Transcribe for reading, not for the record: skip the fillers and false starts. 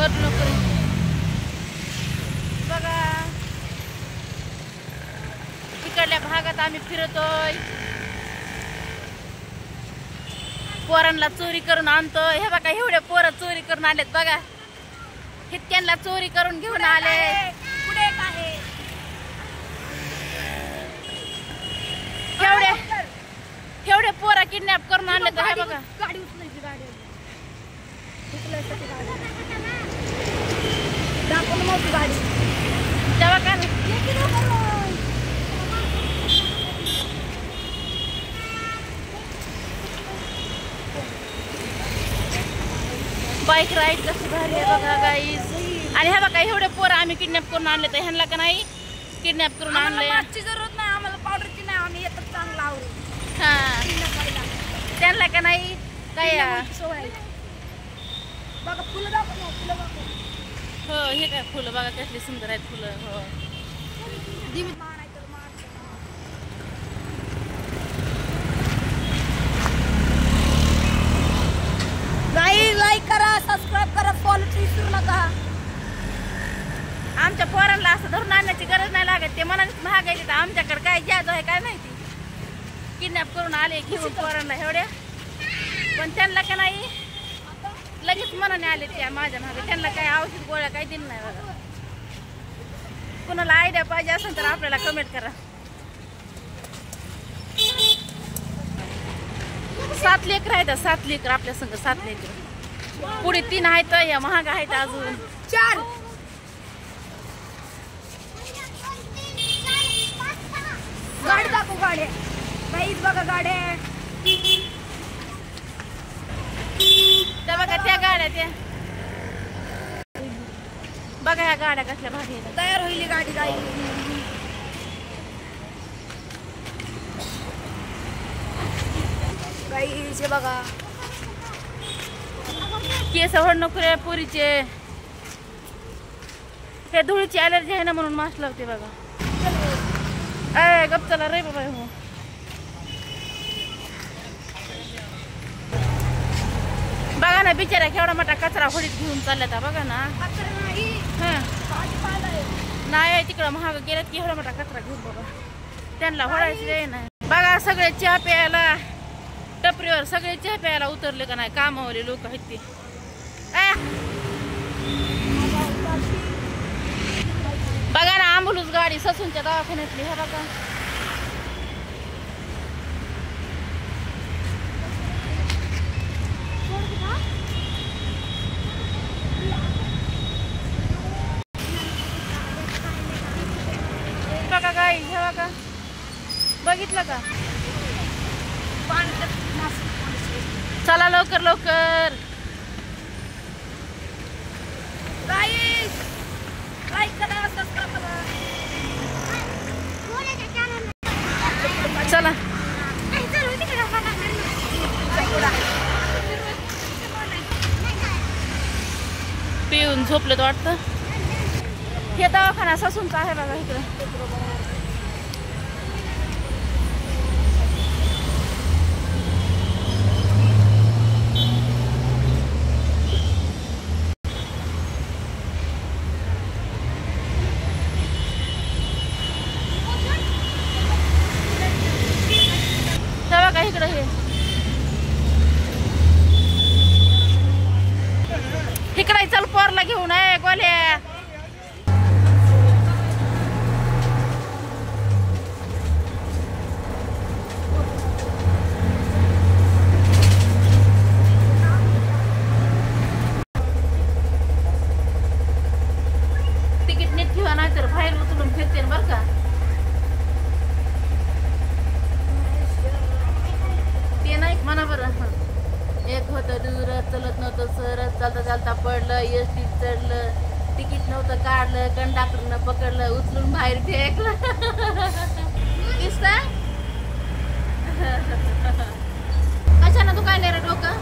वरून करून बघा इकडल्या भागात आम्ही फिरतोय, पोरांना चोरी करून आणतोय. हे बघा एवढे पोरं चोरी करून आलेत बघा, इतक्यांना चोरी करून घेऊन आले. पुढे काय एवढे पोरं किडनॅप करून आणले तर हे बघा. गाडी उचलायची, गाडी उचलायसाठी गाडी दाखवून मोठी गाडी तेव्हा का बाईक राईड कशी भारी आहे बघा गाईज. आणि हे बघा एवढे पोरं आम्ही किडनॅप करून आणले तर ह्यांना का नाही किडनॅप करून आणले. मास्कची जरूरत नाही आम्हाला, पावडरची नाही, आम्ही येतात चांगला आवडू. हा त्यांना का नाही काय बघा फुलं दाखव, फुलं दाखव. हो हे काय फुलं बघा कसली सुंदर आहेत फुलं. हो लाईक करा, सबस्क्राईब करा, फॉलो विसरू नका. आमच्या पोरांना असं धरून आणण्याची गरज नाही लागत, ते मनानेच महागायचे. तर आमच्याकडे काय जायचं आहे काय माहिती, किडनॅप करून आले घेऊन पोरांना एवढ्या. पण त्यांना का नाही लगेच मनाने आले त्या माझ्या मागे. त्यांना काय औषध गोळ्या काही दिलं नाही बघा. कुणाला आयडिया पाहिजे असेल तर आपल्याला कमेंट करा. 7 लेकर आहेत, 7 लेकर आपल्या संग, 7 लेकर. पुढे 3 आहेत, या महाग आहेत अजून 4. गाडी दाखव, गाड्या बाईच बघा गाड्या. त्या बघा त्या गाड्या, त्या बघा ह्या गाड्या कसल्या भारी आहेत. तयार होईल गाडी गाई. गाईचे बघा केस हड नको रे पुरीचे. हे धुळीची ॲलर्जी आहे ना म्हणून मास्क लावते बघा. गप चला रे बाबा. हो बघा ना बिचारा केवढा मोठा कचरा होडीत घेऊन चालल्यात बघा ना. नाही तिकडं महाग गेल्यात की एवढा मोठा कचरा घेऊन बाबा. त्यांना होडायचं नाही बघा. सगळे चहा प्यायला टपरीवर सगळे चहा प्यायला उतरले का नाही, कामावले लोक आहेत ते. बघा ना ॲम्ब्युलन्स गाडी ससूनच्या दवाखान्यातली. हे बघा बघा गाई. हे बघा बघितलं का. चला लवकर लवकर. चला पिऊन झोपलेत वाटतं. हे दवाखाना ससूनचा आहे बघा इकडे. इकडे हे इकडे चल पोरला घेऊन आहे गोल्या. तिकीट नीट ठेवा नाही तर बाहेर उचलून फिरते बरं का. म्हणा बरं. एक होतं दूर चलत नव्हतं सरत, चालता चालता पडलं, एसटीत चढलं, तिकीट नव्हतं काढलं, कंडक्टरनं पकडलं, उचलून बाहेर फेकलं. कशानं तू काय नाही रे डोकं.